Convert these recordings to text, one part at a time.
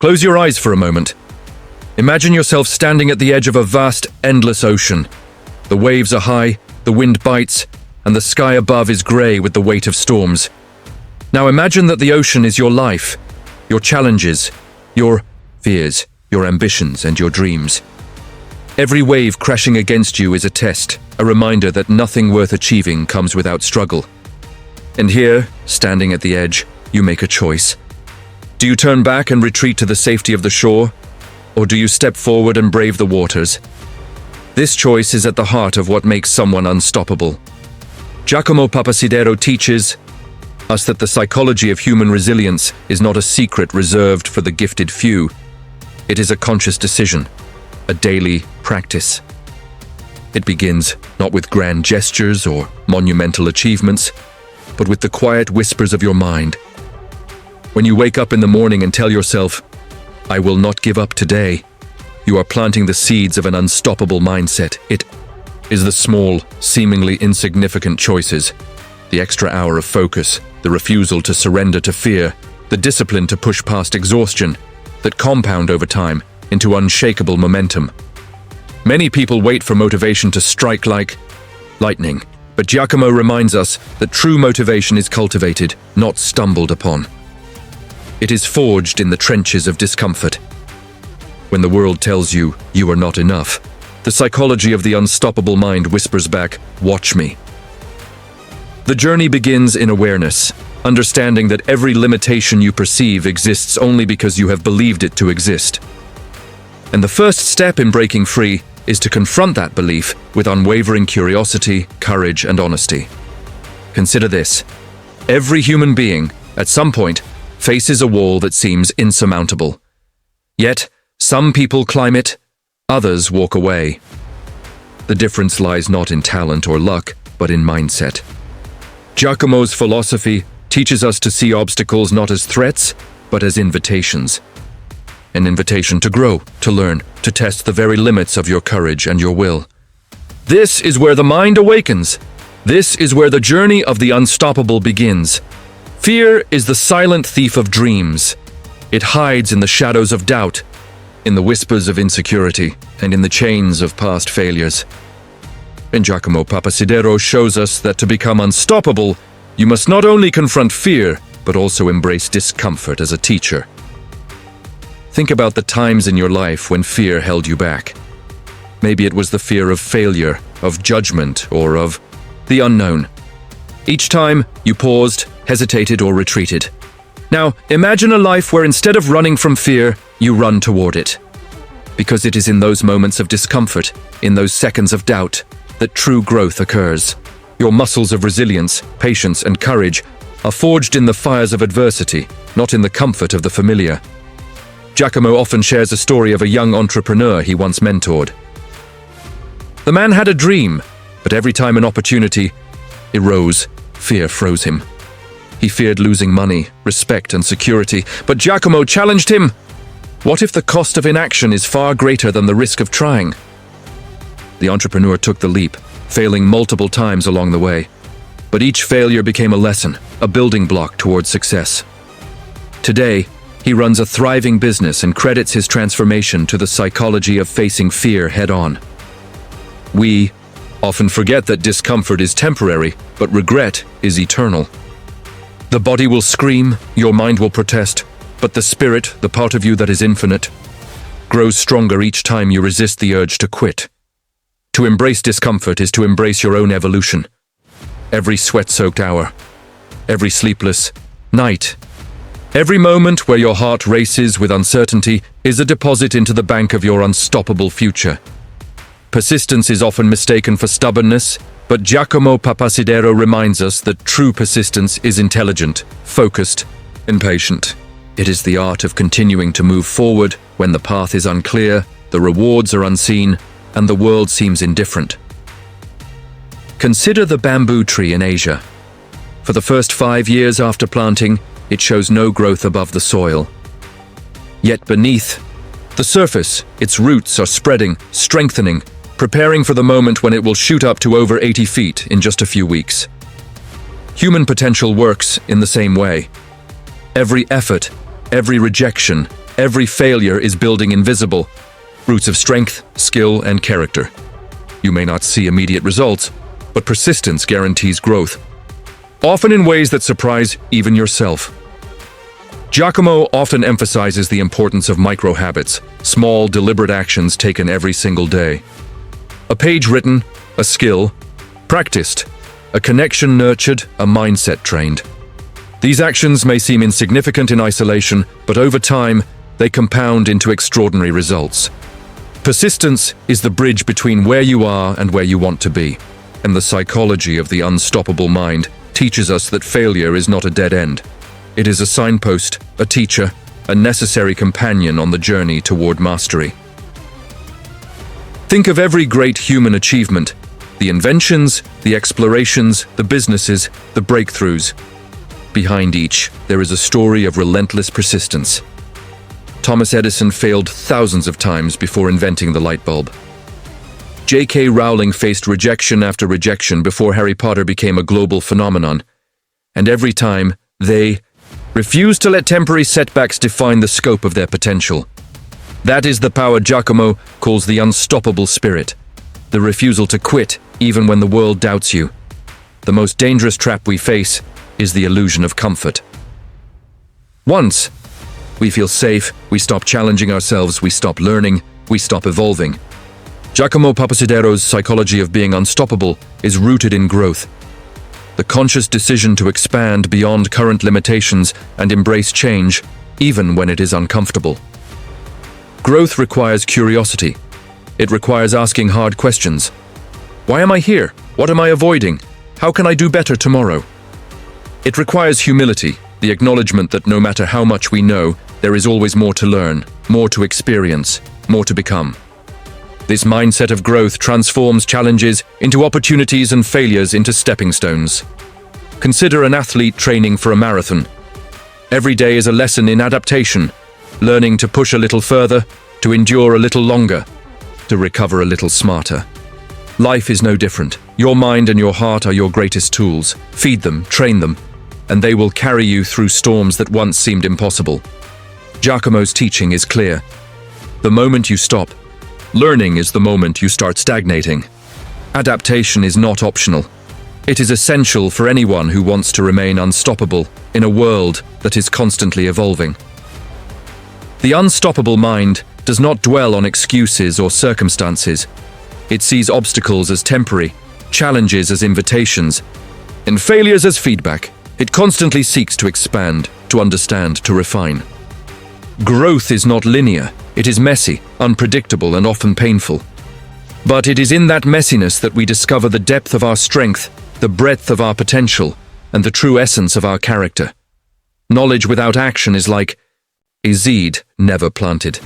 Close your eyes for a moment. Imagine yourself standing at the edge of a vast, endless ocean. The waves are high, the wind bites, and the sky above is grey with the weight of storms. Now imagine that the ocean is your life, your challenges, your fears, your ambitions, and your dreams. Every wave crashing against you is a test, a reminder that nothing worth achieving comes without struggle. And here, standing at the edge, you make a choice. Do you turn back and retreat to the safety of the shore? Or do you step forward and brave the waters? This choice is at the heart of what makes someone unstoppable. Giacomo Papasidero teaches us that the psychology of human resilience is not a secret reserved for the gifted few. It is a conscious decision, a daily practice. It begins not with grand gestures or monumental achievements, but with the quiet whispers of your mind. When you wake up in the morning and tell yourself, "I will not give up today," you are planting the seeds of an unstoppable mindset. It is the small, seemingly insignificant choices, the extra hour of focus, the refusal to surrender to fear, the discipline to push past exhaustion, that compound over time into unshakable momentum. Many people wait for motivation to strike like lightning, but Giacomo reminds us that true motivation is cultivated, not stumbled upon. It is forged in the trenches of discomfort. When the world tells you you are not enough, the psychology of the unstoppable mind whispers back, "Watch me." The journey begins in awareness, understanding that every limitation you perceive exists only because you have believed it to exist. And the first step in breaking free is to confront that belief with unwavering curiosity, courage, and honesty. Consider this. Every human being, at some point, faces a wall that seems insurmountable. Yet, some people climb it, others walk away. The difference lies not in talent or luck, but in mindset. Giacomo's philosophy teaches us to see obstacles not as threats, but as invitations. An invitation to grow, to learn, to test the very limits of your courage and your will. This is where the mind awakens. This is where the journey of the unstoppable begins. Fear is the silent thief of dreams. It hides in the shadows of doubt, in the whispers of insecurity, and in the chains of past failures. And Giacomo Papasidero shows us that to become unstoppable, you must not only confront fear, but also embrace discomfort as a teacher. Think about the times in your life when fear held you back. Maybe it was the fear of failure, of judgment, or of the unknown. Each time, you paused, hesitated, or retreated. Now, imagine a life where instead of running from fear, you run toward it. Because it is in those moments of discomfort, in those seconds of doubt, that true growth occurs. Your muscles of resilience, patience, and courage are forged in the fires of adversity, not in the comfort of the familiar. Giacomo often shares a story of a young entrepreneur he once mentored. The man had a dream, but every time an opportunity arose, fear froze him. He feared losing money, respect, and security, but Giacomo challenged him. What if the cost of inaction is far greater than the risk of trying? The entrepreneur took the leap, failing multiple times along the way. But each failure became a lesson, a building block towards success. Today, he runs a thriving business and credits his transformation to the psychology of facing fear head-on. We often forget that discomfort is temporary, but regret is eternal. The body will scream, your mind will protest, but the spirit, the part of you that is infinite, grows stronger each time you resist the urge to quit. To embrace discomfort is to embrace your own evolution. Every sweat-soaked hour, every sleepless night, every moment where your heart races with uncertainty is a deposit into the bank of your unstoppable future. Persistence is often mistaken for stubbornness, but Giacomo Papasidero reminds us that true persistence is intelligent, focused, and patient. It is the art of continuing to move forward when the path is unclear, the rewards are unseen, and the world seems indifferent. Consider the bamboo tree in Asia. For the first 5 years after planting, it shows no growth above the soil. Yet beneath the surface, its roots are spreading, strengthening, preparing for the moment when it will shoot up to over 80 feet in just a few weeks. Human potential works in the same way. Every effort, every rejection, Every failure is building invisible roots of strength, skill, and character. You may not see immediate results, but persistence guarantees growth, often in ways that surprise even yourself. Giacomo often emphasizes the importance of micro-habits, small, deliberate actions taken every single day. A page written, a skill practiced, a connection nurtured, a mindset trained. These actions may seem insignificant in isolation, but over time, they compound into extraordinary results. Persistence is the bridge between where you are and where you want to be, and the psychology of the unstoppable mind teaches us that failure is not a dead end. It is a signpost, a teacher, a necessary companion on the journey toward mastery. Think of every great human achievement: the inventions, the explorations, the businesses, the breakthroughs. Behind each, there is a story of relentless persistence. Thomas Edison failed thousands of times before inventing the light bulb. J.K. Rowling faced rejection after rejection before Harry Potter became a global phenomenon. And every time, they refused to let temporary setbacks define the scope of their potential. That is the power Giacomo calls the unstoppable spirit, the refusal to quit even when the world doubts you. The most dangerous trap we face is the illusion of comfort. Once we feel safe, we stop challenging ourselves, we stop learning, we stop evolving. Giacomo Papasidero's psychology of being unstoppable is rooted in growth. The conscious decision to expand beyond current limitations and embrace change, even when it is uncomfortable. Growth requires curiosity. It requires asking hard questions. Why am I here? What am I avoiding? How can I do better tomorrow? It requires humility, the acknowledgement that no matter how much we know, there is always more to learn, more to experience, more to become. This mindset of growth transforms challenges into opportunities and failures into stepping stones. Consider an athlete training for a marathon. Every day is a lesson in adaptation, learning to push a little further, to endure a little longer, to recover a little smarter. Life is no different. Your mind and your heart are your greatest tools. Feed them, train them, and they will carry you through storms that once seemed impossible. Giacomo's teaching is clear. The moment you stop, learning is the moment you start stagnating. Adaptation is not optional. It is essential for anyone who wants to remain unstoppable in a world that is constantly evolving. The unstoppable mind does not dwell on excuses or circumstances. It sees obstacles as temporary, challenges as invitations, and failures as feedback. It constantly seeks to expand, to understand, to refine. Growth is not linear. It is messy, unpredictable, and often painful. But it is in that messiness that we discover the depth of our strength, the breadth of our potential, and the true essence of our character. Knowledge without action is like a seed never planted.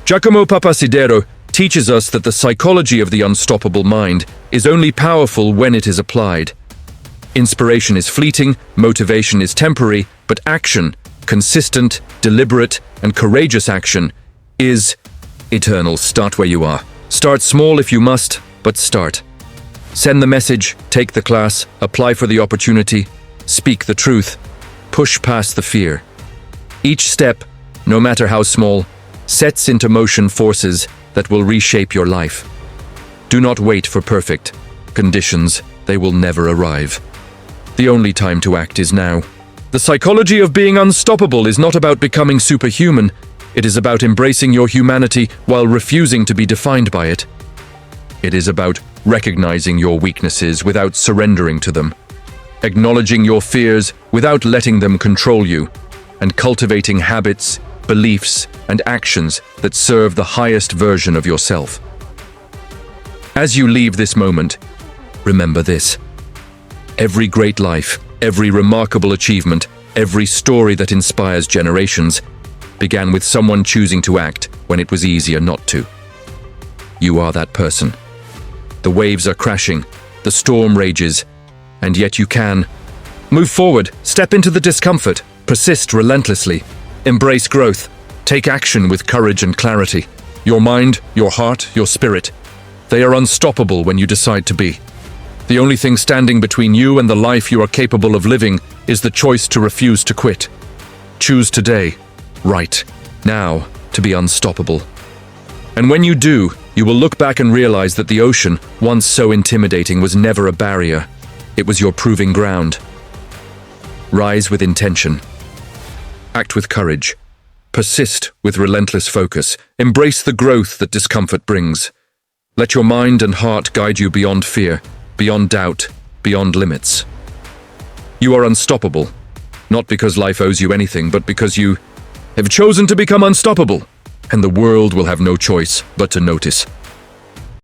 Giacomo Papasidero teaches us that the psychology of the unstoppable mind is only powerful when it is applied. Inspiration is fleeting, motivation is temporary, but action, consistent, deliberate, and courageous action, is eternal. Start where you are. Start small if you must, but start. Send the message, take the class, apply for the opportunity, speak the truth, push past the fear. Each step, no matter how small, sets into motion forces that will reshape your life. Do not wait for perfect conditions. They will never arrive. The only time to act is now. The psychology of being unstoppable is not about becoming superhuman. It is about embracing your humanity while refusing to be defined by it. It is about recognizing your weaknesses without surrendering to them, acknowledging your fears without letting them control you, and cultivating habits, beliefs, and actions that serve the highest version of yourself. As you leave this moment, remember this. Every great life, every remarkable achievement, every story that inspires generations began with someone choosing to act when it was easier not to. You are that person. The waves are crashing, the storm rages, and yet you can move forward, step into the discomfort, persist relentlessly, embrace growth, take action with courage and clarity. Your mind, your heart, your spirit, they are unstoppable when you decide to be. The only thing standing between you and the life you are capable of living is the choice to refuse to quit. Choose today. Right. Now, to be unstoppable. And when you do, you will look back and realize that the ocean, once so intimidating, was never a barrier. It was your proving ground. Rise with intention. Act with courage. Persist with relentless focus. Embrace the growth that discomfort brings. Let your mind and heart guide you beyond fear, beyond doubt, beyond limits. You are unstoppable, not because life owes you anything, but because you have chosen to become unstoppable, and the world will have no choice but to notice.